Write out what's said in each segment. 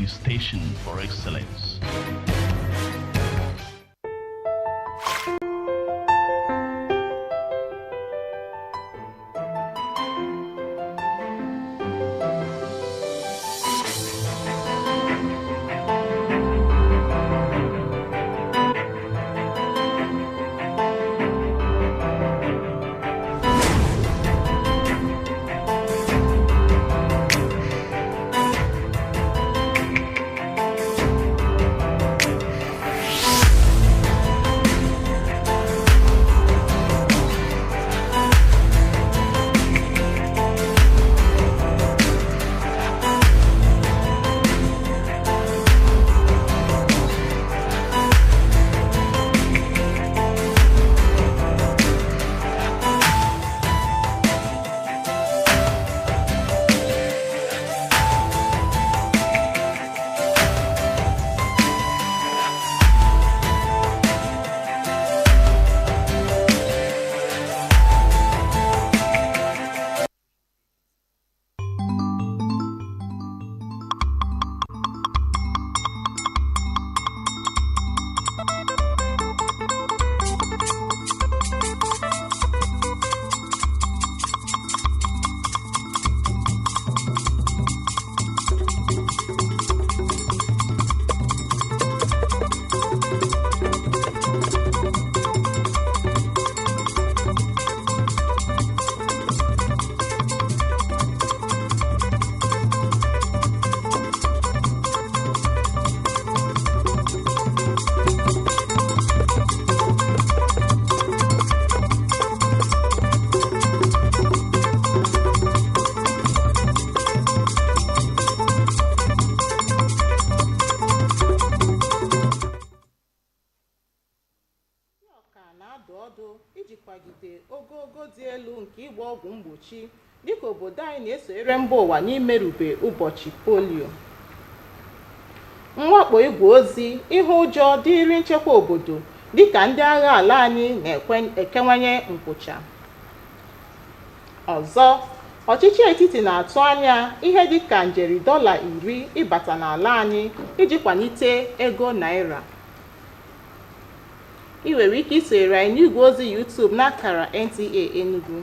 the station for excellence. iji kwagide ogogo dị elu nke ịgba ọgwụ mgbochi dịka obodo anyị na-esonyere mba ụwa n'imerube ụbọchị polio. Mwakpo igwe ozi ihe ụjọ dịrị nchekwa obodo dịka ndị agha ala anyị na-ekewanye nkwụcha. Ọzọ, ọchịchị etiti na-atụ anya ihe dịka njeri $10 ịbata n'ala anyị iji kwalite ego naira. Ị nwere ike isonyere anyị n'igwe ozi YouTube n'akara Nta Enugu.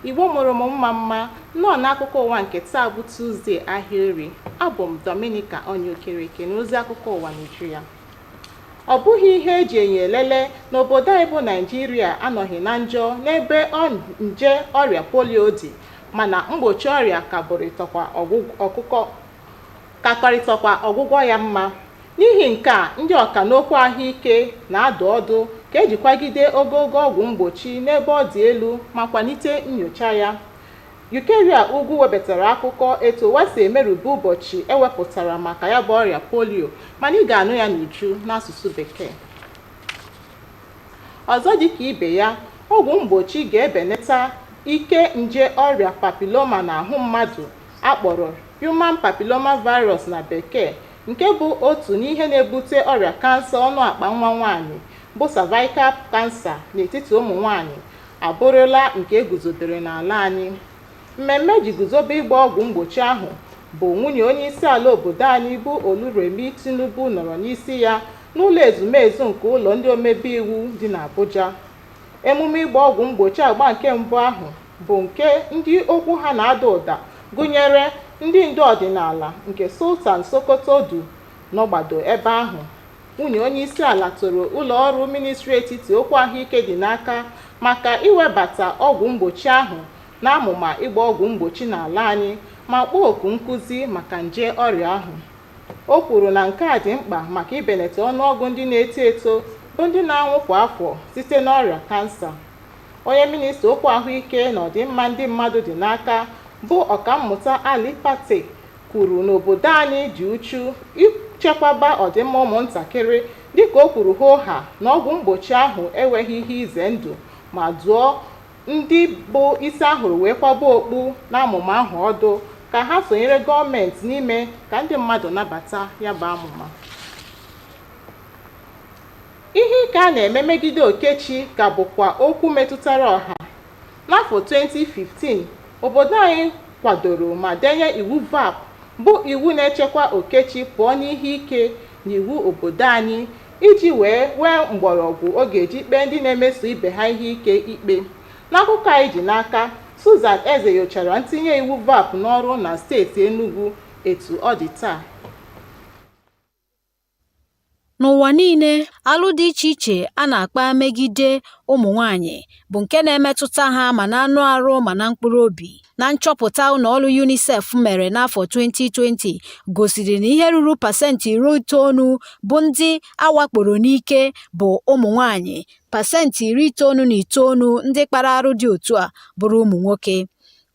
Igbo mụrụ m mma nọ n'akụkọ ụwa nke taa bụ Tuzdee Ahịaorie. Abụ m Dominica Onyeokereke n'ozi akụkọ ụwa Nigeria. Ọ bụghị ihe eji enye elele n'obodo anyị bụ Nigeria anọghị na njọ n'ebe nje ọrịa polio dị, mana mgbochi ọrịa kakọrịtakwa ọgwụgwọ ya mma. N'ihi nke a, ndị ọka n'okwu ahụike na-adụ ọdụ ka ejikwagide ogogo ọgwụ mgbochi n'ebe ọ dị elu ma kwalite nyocha ya. Ukeria Ugwu webatara akụkọ etu ụwa si emerube ụbọchị ewepụtara maka ya bụ ọrịa polio, mana ị ga-anụ ya n'uju n'asụsụ Bekee. Ọzọ dịka ibe ya, ọgwụ mgbochi ga-ebenata ike nje ọrịa papiloma n'ahụ mmadụ akpọrọ Human Papilloma Virus na Bekee, nke bụ otu n'ihe na-ebute ọrịa kansa ọnụ akpa nwa nwaanyị bụ cervical cancer n'etiti ụmụ nwaanyị abụrụla nke eguzobere n'ala anyị. Mmemme ji guzobe ịgba ọgwụ mgbochi ahụ bụ nwunye onye isi ala obodo anyị bụ Oluremi Tinubu nọrọ n'isi ya n'ụlọ ezumezu nke ụlọ ndị omebe iwu dị n'Abuja. Emume ịgba ọgwụ mgbochi agba nke mbụ ahụ bụ nke ndị okwu ha na-ada ụda gụnyere ndị ndu ọdịnala nke Sultan Sokoto du n'ọgbado ebe ahụ. Nwunye onye isi ala toro ụlọ ọrụ ministri etiti okwu ahụike dị n'aka maka iwebata ọgwụ mgbochi ahụ na amụma ịgba ọgwụ mgbochi n'ala anyị ma kpọọ oku nkụzi maka nje ọrịa ahụ. O kwuru na nke a dị mkpa maka ibenata ọnụọgụ ndị na-eto eto bụ ndị na-anwụ kwa afọ site n'ọrịa kansa. Onye minista okwu ahụike na ọdịmma ndị mmadụ dị n'aka bụ ọkammụta Ali Pate kwuru n'obodo anyị dị uchu ichekwaba ọdịmma ụmụntakịrị dịka o kwuru hooha na ọgwụ mgbochi ahụ enweghị ihe ize ndụ ma dụọ ndị bụ isi ahụrụ wee kwaba okpu n'amụma ahụ ọdụ ka ha sonyere gọọmenti n'ime ka ndị mmadụ nabata ya bụ amụma. Ihe ike a na-eme megide Okechi ka bụkwa okwu metụtara ọha. N'afọ 2015, obodo anyị kwadoro ma denye iwu VAP bụ iwu na-echekwa Okechi pụọ n'ihe ike na iwu obodo anyị iji wee mgbọrọgwụ ọ ga-eji kpee ndị na-emeso ibe ha ihe ike ikpe. N'akụkọ anyị ji n'aka, Susan Eze nyochara ntinye iwu VAP n'ọrụ na steeti Enugu etu ọ dị taa. N'ụwa niile, alụ dị iche iche a na-akpa megide ụmụ nwanyị bụ nke na-emetụta ha ma na anụ arụ ma na mkpụrụ obi. Na nchọpụta ụlọọrụ UNICEF mere n'afọ 2020 gosiri na ihe ruru pasentị 90 bụ ndị awakporo n'ike bụ ụmụ nwanyị, pasentị 99 ndị kpara arụ dị otu a bụrụ ụmụ nwoke.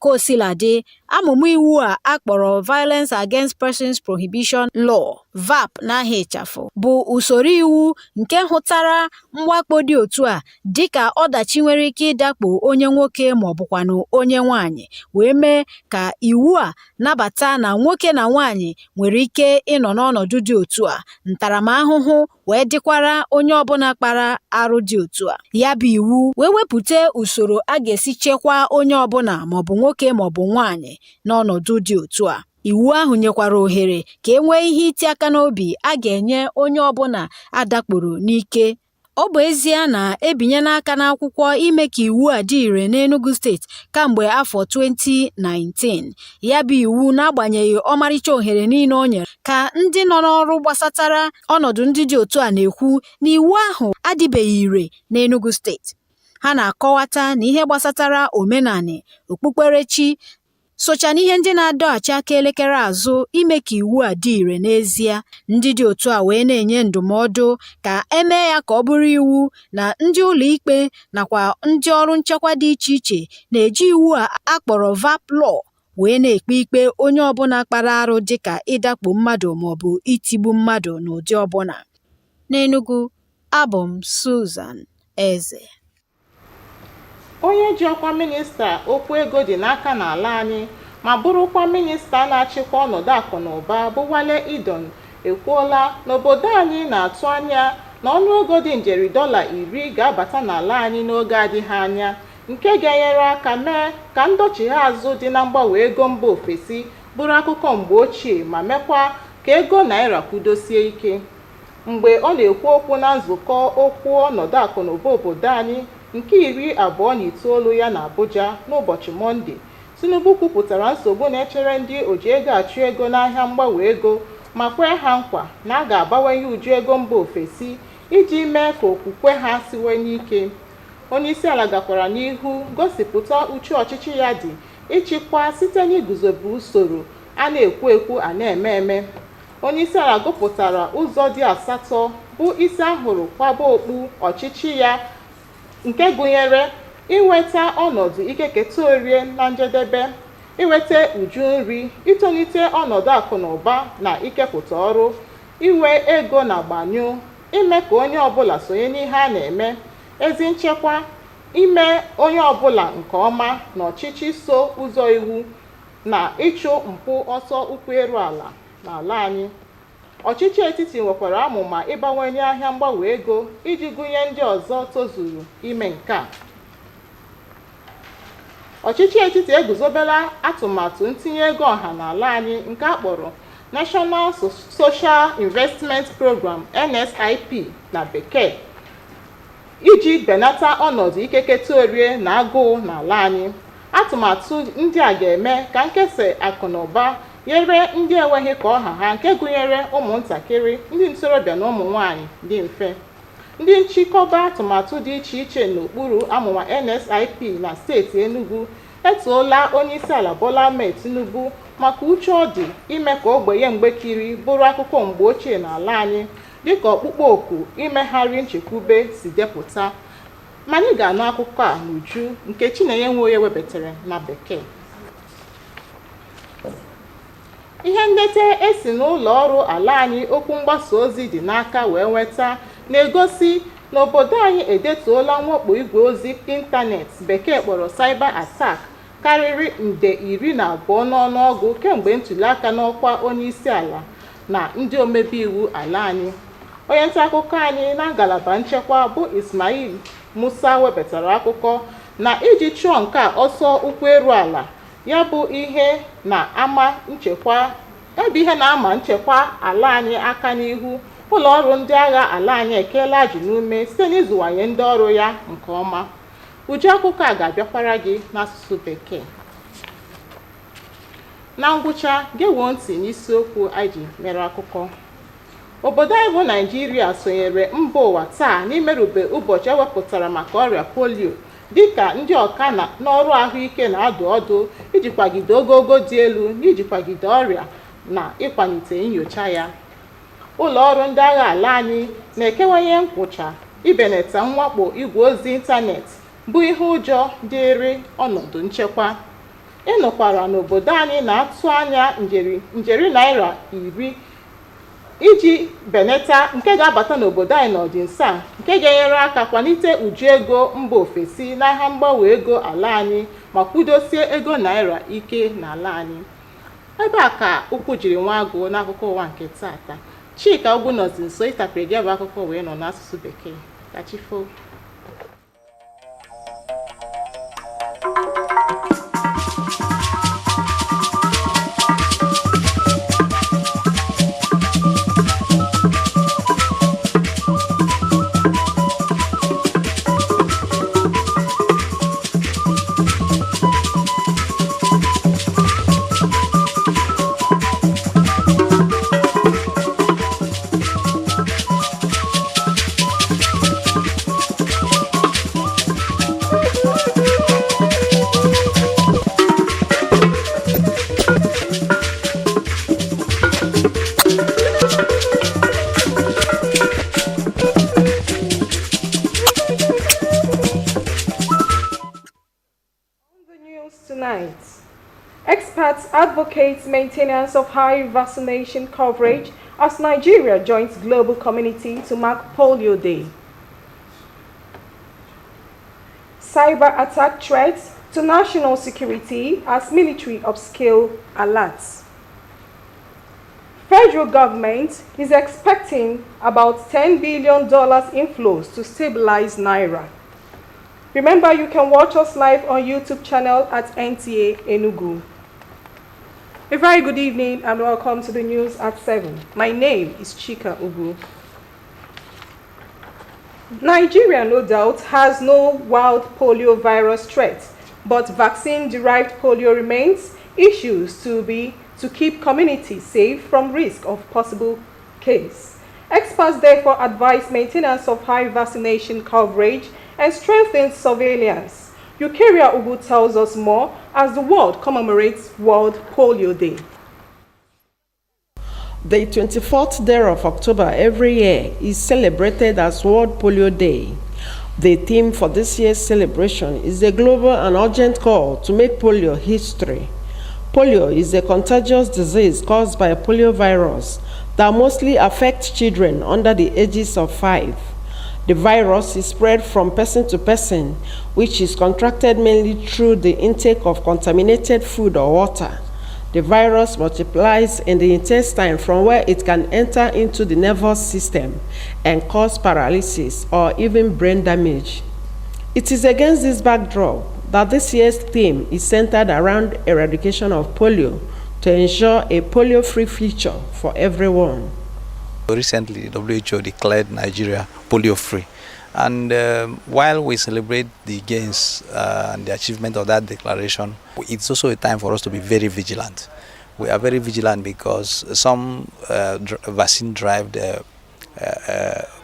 Kosiladị, amụma iwu a akpọrọ Violence Against Persons Prohibition Law (VAP) n'aha ịchafụ bụ usoro iwu nke hụtara mwakpo dị otu a dịka ọdachi nwere ike ịdakpo onye nwoke ma ọ bụkwanụ onye nwanyị, wee mee ka iwu a nabata na nwoke na nwanyị nwere ike ịnọ n'ọnọdụ dị otu a, ntaramahụhụ wee dịkwara onye ọbụla kpara arụ dị otu a. Ya bụ iwu wee wepụta usoro a ga-esi chekwaa onye ọbụla maọbụ nwoke maọbụ nwanyị n'ọnọdụ dị otu a. Iwu ahụ nyekwara ohere ka e nwee ihe iti aka n'obi a ga-enye onye ọbụla adakporo n'ike. Ọ bụ ezie na ebinye n'aka n'akwụkwọ ime ka iwu a dị ire n'Enugu steeti kamgbe afọ 2019. Ya bụ iwu, n'agbanyeghị ọmarịcha ohere niile o nyere, ka ndị nọ n'ọrụ gbasatara ọnọdụ ndị dị otu a na-ekwu na iwu ahụ adịbeghị ire n'Enugu steeti. Ha na-akọwata na ihe gbasatara omenani, okpukperechi socha n'ihe ndị na-adọghachi aka elekere azụ ime ka iwu a dị ire n'ezie. Ndị dị otu a wee na-enye ndụmọdụ ka emee ya ka ọ bụrụ iwu na ndị ụlọ ikpe nakwa ndị ọrụ nchekwa dị iche iche na-eji iwu a akpọrọ VAP Law wee na-ekpe ikpe onye ọbụla kpara arụ dịka ịdakpo mmadụ maọbụ itigbu mmadụ n'ụdị ọbụla. N'Enugu, abụ m Susan Eze. Onye ji ọkwa minista okwu ego dị n'aka n'ala anyị ma bụrụkwa minista na-achịkwa ọnọdụ akụ na ụba bụ Wale Idon ekwuola na obodo anyị na-atụ anya na ọnụego dị njeri $10 ga-abata n'ala anyị n'oge adịghị anya, nke ga-enyere aka mee ka ndọchigha azụ dị na mgbanwe ego mba ofesi bụrụ akụkọ mgbe ochie ma mekwa ka ego naira kwudosie ike. Mgbe ọ na-ekwu okwu na nzukọ okwu ọnọdụ akụ na ụba obodo anyị nke 29 ya na Abuja n'ụbọchị Mọnde, Tinubu kwupụtara nsogbu na-echere ndị oji ego achụ ego n'ahịa mgbanwe ego ma kwee ha nkwa na a ga-abawanye uju ego mba ofesi iji mee ka okwukwe ha siwe n'ike. Onyeisiala gakwara n'ihu gosipụta uchu ọchịchị ya dị ịchịkwa site n'iguzobe usoro a na-ekwu ekwu a na-eme eme. Onyeisiala gụpụtara ụzọ dị 8 bụ isi ahụrụ kwaba okpu ọchịchị ya, nke gụnyere inweta ọnọdụ ikeketa orie na njedebe, inweta uju nri, itolite ọnọdụ akụ na ụba na ikepụta ọrụ, inwe ego na gbanyụ, ime ka onye ọbụla sonye n'ihe a na-eme, ezi nchekwa, ime onye ọbụla nke ọma na ọchịchị so ụzọ iwu, na ịchụ mpụ ọsọ ụkwụ eru ala n'ala anyị. Ọchịchị etiti nwekwara amụma ịbawanye ahịa mgbanwe ego iji gụnye ndị ọzọ tozuru ime nke a. Ọchịchị etiti eguzobela atụmatụ ntinye ego ọha n'ala anyị nke a kpọrọ National Social Investment Program (NSIP) na Bekee iji benata ọnọdụ ikeketa orie na agụụ n'ala anyị. Atụmatụ ndị a ga-eme ka nkesa akụ na ụba nyere ndị enweghị ka ọha ha, nke gụnyere ụmụntakịrị, ndị ntorobịa na ụmụ nwanyị dị mfe. Ndị nchịkọba atụmatụ dị iche iche n'okpuru amụma NSIP na steeti Enugu etoola Onyeisiala Bola Ahmed Tinubu maka uche ọ dị ime ka ogbenye mgbekiri bụrụ akụkọ mgbe ochie n'ala anyị dịka ọkpụkpọ oku imegharị nchekwube si depụta. Ma anyị ga-anụ akụkọ a n'uju nke Chinenye Nwoye webatara na Bekee. Ihe ndete esi n'ụlọ ọrụ ala anyị okwu mgbasa ozi dị n'aka wee nweta na-egosi na obodo anyị edetoola mwakpo igwe ozi ịntanetị Bekee kpọrọ cyber attack karịrị nde 12 n'ọnụọgụ kemgbe ntuliaka n'ọkwa onyeisiala na ndị omebe iwu ala anyị. Onye nta akụkọ anyị na ngalaba nchekwa bụ Ismail Musa webatara akụkọ na iji chụọ nke a ọsọ ụkwụ eru ala, ya bụ ihe na ama nchekwa ebe ihe na-ama nchekwa ala anyị aka n'ihu, ụlọ ọrụ ndị agha ala anyị ekeela ajụ n'ume site n'ịzụwanye ndị ọrụ ya nke ọma. Uju akụkọ a ga-abịakwara gị n'asụsụ Bekee. Na ngwụcha, gewoo ntị n'isiokwu anyị ji mere akụkọ. Obodo anyị bụ Naịjirịa sonyere mba ụwa taa n'imerube ụbọchị ewepụtara maka ọrịa polio, dịka ndị ọka n'ọrụ ahụike na-adụ ọdụ iji kwagide ogogo dị elu n'iji kwagide ọrịa na ịkwalite nyocha ya. Ụlọ ọrụ ndị agha ala anyị na-ekewanye nkwụcha ibenata mwakpo igwe ozi ịntanetị bụ ihe ụjọ dịrị ọnọdụ nchekwa. Ịnụkwara n'obodo anyị na-atụ anya njeri naira 10 iji benata nke ga-abata n'obodo anyị n'ọdịnsa nke ga-enyere aka kwalite uju ego mba ofesi n'ahịa mgbanwe ego ala anyị ma kwudosie ego naira ike n'ala anyị. Ebe a ka okwu jiri nwa agụ n'akụkọ ụwa nke tata. Chika Ugwu nọzi nso ịtapere gị bụ akụkọ wee nọ n'asụsụ Bekee. Kachifo. Tonight, experts advocate maintenance of high vaccination coverage as Nigeria joins global community to mark Polio Day. Cyber attack threats to national security as military upscale alerts. Federal government is expecting about $10 billion inflows to stabilize Naira. Remember, you can watch us live on YouTube channel at Nta Enugu. A very good evening and welcome to the news at 7. My name is Chika Ugu. Nigeria, no doubt, has no wild polio virus threat, but vaccine-derived polio remains issues to keep communities safe from risk of possible case. Experts therefore advise maintenance of high vaccination coverage and strengthened surveillance. Eukaria Ugu tells us more as the world commemorates World Polio Day. The 24th day of October every year is celebrated as World Polio Day. The theme for this year's celebration is a global and urgent call to make polio history. Polio is a contagious disease caused by a polio virus that mostly affects children under the ages of 5. The virus is spread from person to person, which is contracted mainly through the intake of contaminated food or water. The virus multiplies in the intestine from where it can enter into the nervous system and cause paralysis or even brain damage. It is against this backdrop that this year's theme is centered around eradication of polio to ensure a polio-free future for everyone. Recently, WHO declared Nigeria polio-free. And while we celebrate the gains and the achievement of that declaration, it's also a time for us to be very vigilant. We are very vigilant because some vaccine-derived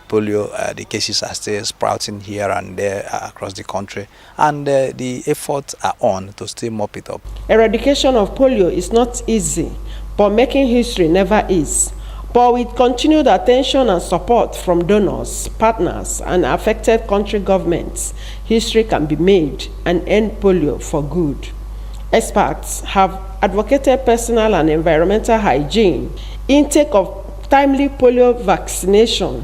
polio, the cases are still sprouting here and there across the country, and the efforts are on to still mop it up. Eradication of polio is not easy, but making history never is. But with continued attention and support from donors, partners, and affected country governments, history can be made and end polio for good. Experts have advocated personal and environmental hygiene, intake of timely polio vaccination,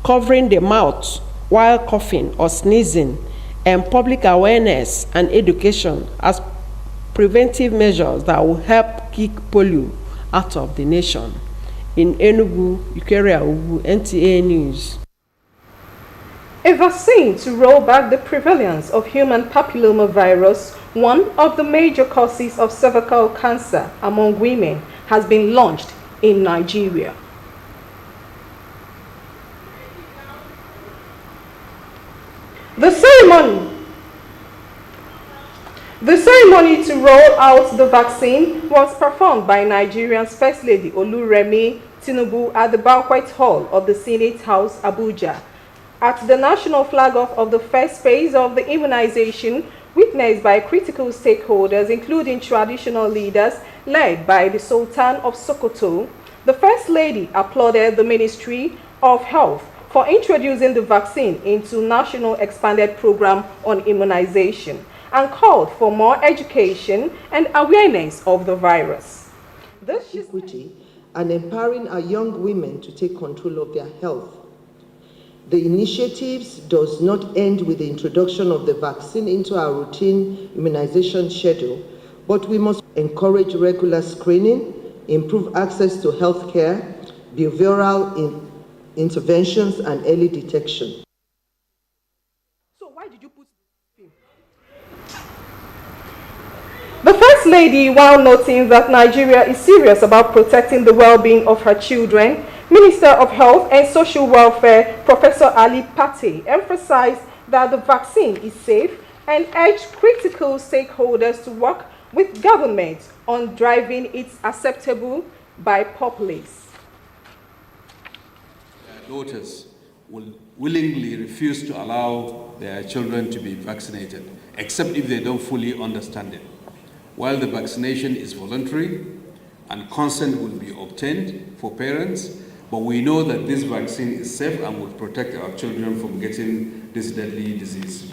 covering the mouth while coughing or sneezing, and public awareness and education as preventive measures that will help kick polio out of the nation. In Enugu, Eukaria Ugu, NTA News. A vaccine to roll back the prevalence of human papillomavirus, one of the major causes of cervical cancer among women, has been launched in Nigeria. The ceremony to roll out the vaccine was performed by Nigeria's First Lady Nta Enugu at the banquet hall of the Senate House, Abuja. At the national flag-off of the first phase of the immunization, witnessed by critical stakeholders, including traditional leaders led by the Sultan of Sokoto, the First Lady applauded the Ministry of Health for introducing the vaccine into National Expanded Program on Immunization and called for more education and awareness of the virus. This equity and empowering our young women to take control of their health. The initiatives does not end with the introduction of the vaccine into our routine immunization schedule, but we must encourage regular screening, improve access to health care, behavioral interventions, and early detection. So why did you put him? The First Lady, while noting that Nigeria is serious about protecting the well-being of her children, Minister of Health and Social Welfare, Professor Ali Pate, emphasized that the vaccine is safe and urged critical stakeholders to work with government on driving its acceptable by populace. Their daughters will willingly refuse to allow their children to be vaccinated, except if they don't fully understand it. While the vaccination is voluntary and consent will be obtained for parents, but we know that this vaccine is safe and will protect our children from getting this deadly disease.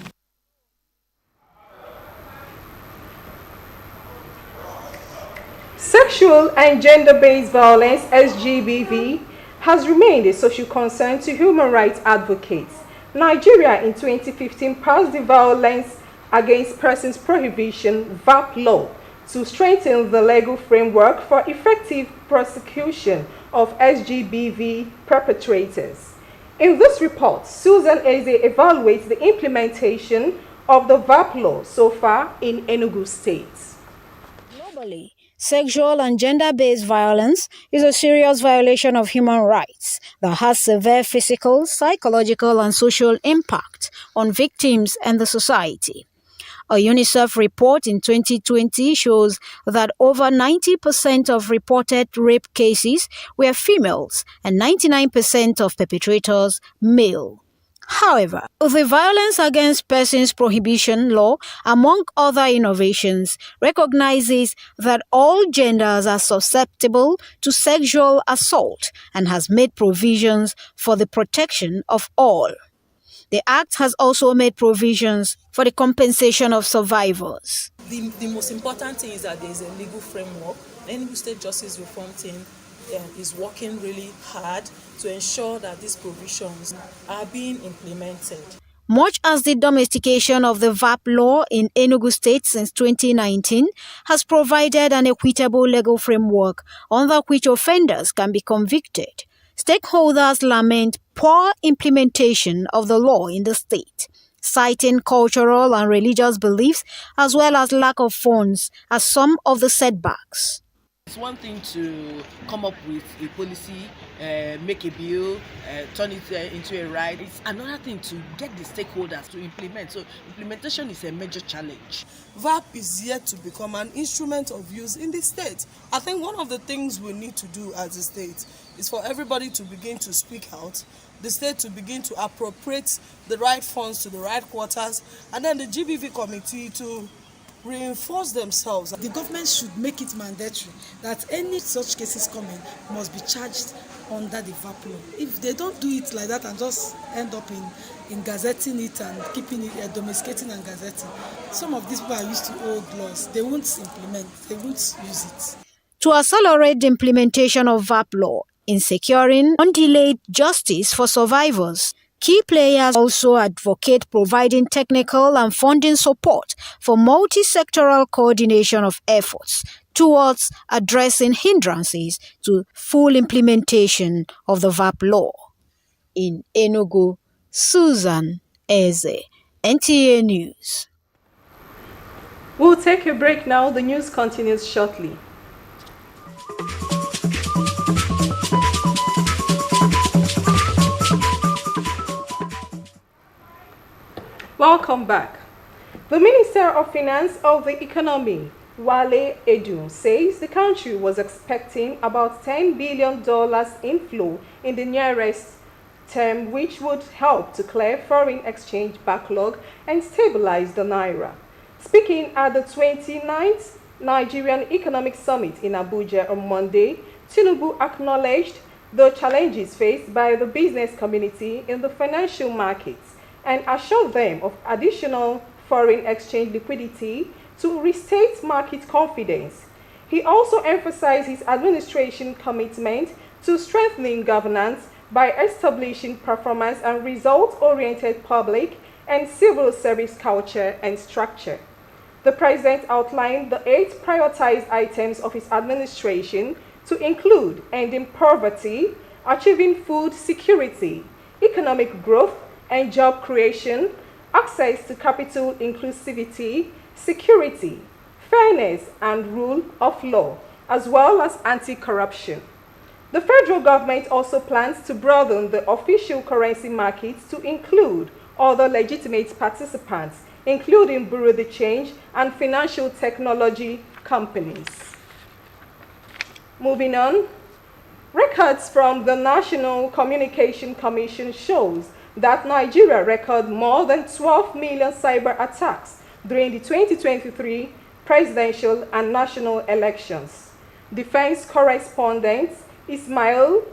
Sexual and gender-based violence, SGBV, has remained a social concern to human rights advocates. Nigeria in 2015 passed the Violence Against Persons Prohibition (VAP) law to strengthen the legal framework for effective prosecution of SGBV perpetrators. In this report, Susan Eze evaluates the implementation of the VAP law so far in Enugu State. Globally, sexual and gender-based violence is a serious violation of human rights that has severe physical, psychological, and social impact on victims and the society. A UNICEF report in 2020 shows that over 90% of reported rape cases were females and 99% of perpetrators male. However, the Violence Against Persons Prohibition Law, among other innovations, recognizes that all genders are susceptible to sexual assault and has made provisions for the protection of all. The Act has also made provisions for the compensation of survivors. The most important thing is that there is a legal framework. The Enugu State Justice Reform Team is working really hard to ensure that these provisions are being implemented. Much as the domestication of the VAP law in Enugu State since 2019 has provided an equitable legal framework under which offenders can be convicted, stakeholders lament poor implementation of the law in the state, citing cultural and religious beliefs as well as lack of funds as some of the setbacks. It's one thing to come up with a policy, make a bill, turn it into a right. It's another thing to get the stakeholders to implement. So implementation is a major challenge. VAP is yet to become an instrument of use in the state. I think one of the things we need to do as a state is for everybody to begin to speak out, the state to begin to appropriate the right funds to the right quarters, and then the GBV committee to reinforce themselves. The government should make it mandatory that any such cases coming must be charged under the VAP law. If they don't do it like that and just end up in gazetting it and keeping it, domesticating and gazetting, some of these people are used to old laws. They won't implement, they won't use it. To accelerate the implementation of VAP law in securing undelayed justice for survivors, key players also advocate providing technical and funding support for multi-sectoral coordination of efforts towards addressing hindrances to full implementation of the VAP law. In Enugu, Susan Eze, NTA News. We'll take a break now. The news continues shortly. Welcome back. The Minister of Finance of the Economy, Nta Enugu, says the country was expecting about $10 billion inflow in the nearest term, which would help to clear foreign exchange backlog and stabilize the naira. Speaking at the 29th Nigerian Economic Summit in Abuja on Monday, Tinubu acknowledged the challenges faced by the business community in the financial markets and assured them of additional foreign exchange liquidity to restate market confidence. He also emphasized his administration's commitment to strengthening governance by establishing performance and result-oriented public and civil service culture and structure. The president outlined the 8 prioritized items of his administration to include ending poverty, achieving food security, economic growth and job creation, access to capital inclusivity, security, fairness and rule of law, as well as anti-corruption. The federal government also plans to broaden the official currency market to include other legitimate participants, including bureau de change and financial technology companies. Moving on, records from the National Communication Commission shows that Nigeria recorded more than 12 million cyber attacks during the 2023 presidential and national elections. Defense correspondent Ismail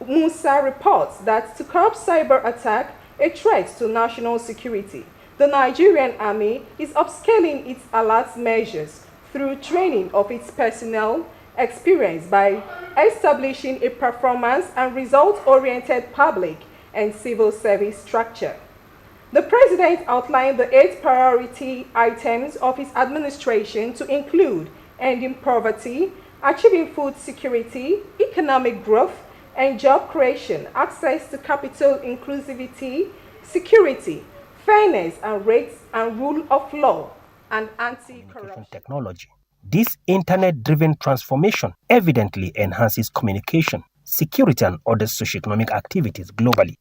Musa reports that to curb cyber attack, a threat to national security, the Nigerian Army is upscaling its alert measures through training of its personnel, experience by establishing a performance and result-oriented public and civil service structure. The president outlined the 8 priority items of his administration to include ending poverty, achieving food security, economic growth and job creation, access to capital inclusivity, security, fairness and rates and rule of law, and anti-corruption technology. This internet-driven transformation evidently enhances communication, security and other socioeconomic activities globally.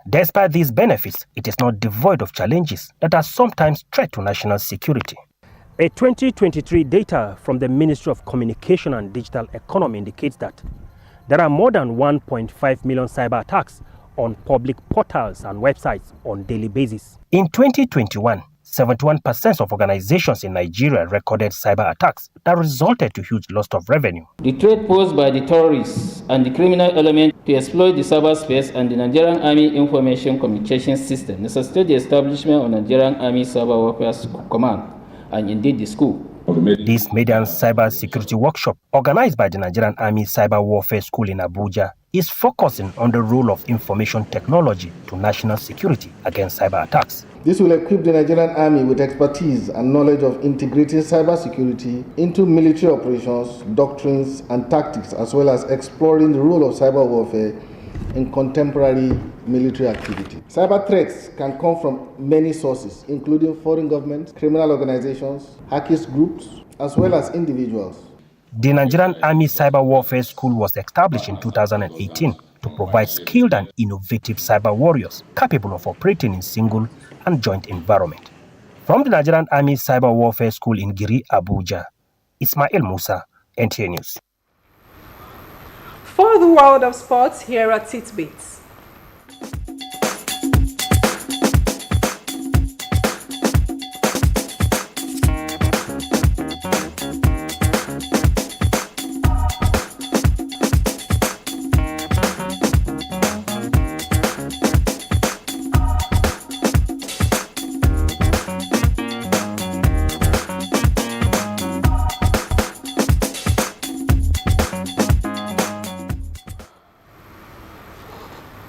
Despite these benefits, it is not devoid of challenges that are sometimes threat to national security. A 2023 data from the Ministry of Communication and Digital Economy indicates that there are more than 1.5 million cyber attacks on public portals and websites on daily basis. In 2021, 71% of organizations in Nigeria recorded cyber attacks that resulted to huge loss of revenue. The threat posed by the terrorists and the criminal element to exploit the cyberspace and the Nigerian Army Information Communication System necessitated the establishment of Nigerian Army Cyber Warfare Command and indeed the school. This maiden cyber security workshop, organized by the Nigerian Army Cyber Warfare School in Abuja, is focusing on the role of information technology to national security against cyber attacks. This will equip the Nigerian Army with expertise and knowledge of integrating cybersecurity into military operations, doctrines, and tactics, as well as exploring the role of cyber warfare in contemporary military activity. Cyber threats can come from many sources, including foreign governments, criminal organizations, hackers groups, as well as individuals. The Nigerian Army Cyber Warfare School was established in 2018 to provide skilled and innovative cyber warriors capable of operating in single and joint environment. From the Nigerian Army Cyber Warfare School in Giri, Abuja, Ismail Musa, NTA News. For the world of sports, here are tidbits.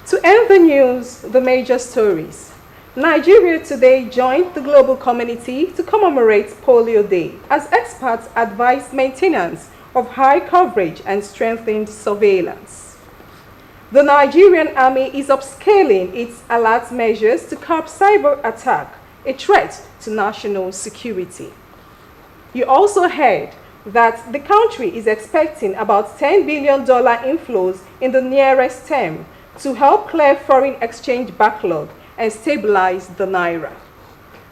To end the news, the major stories. Nigeria today joined the global community to commemorate Polio Day as experts advise maintenance of high coverage and strengthened surveillance. The Nigerian Army is upscaling its alert measures to curb cyber attack, a threat to national security. You also heard that the country is expecting about $10 billion inflows in the nearest term to help clear foreign exchange backlog and stabilize the naira.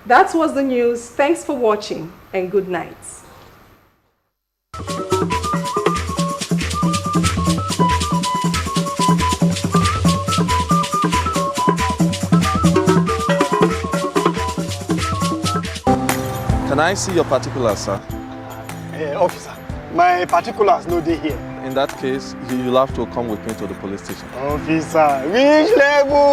That was the news. Thanks for watching and good night. Can I see your particulars, sir? Officer, my particulars no dey here. In that case, you'll have to come with me to the police station. Officer, which level?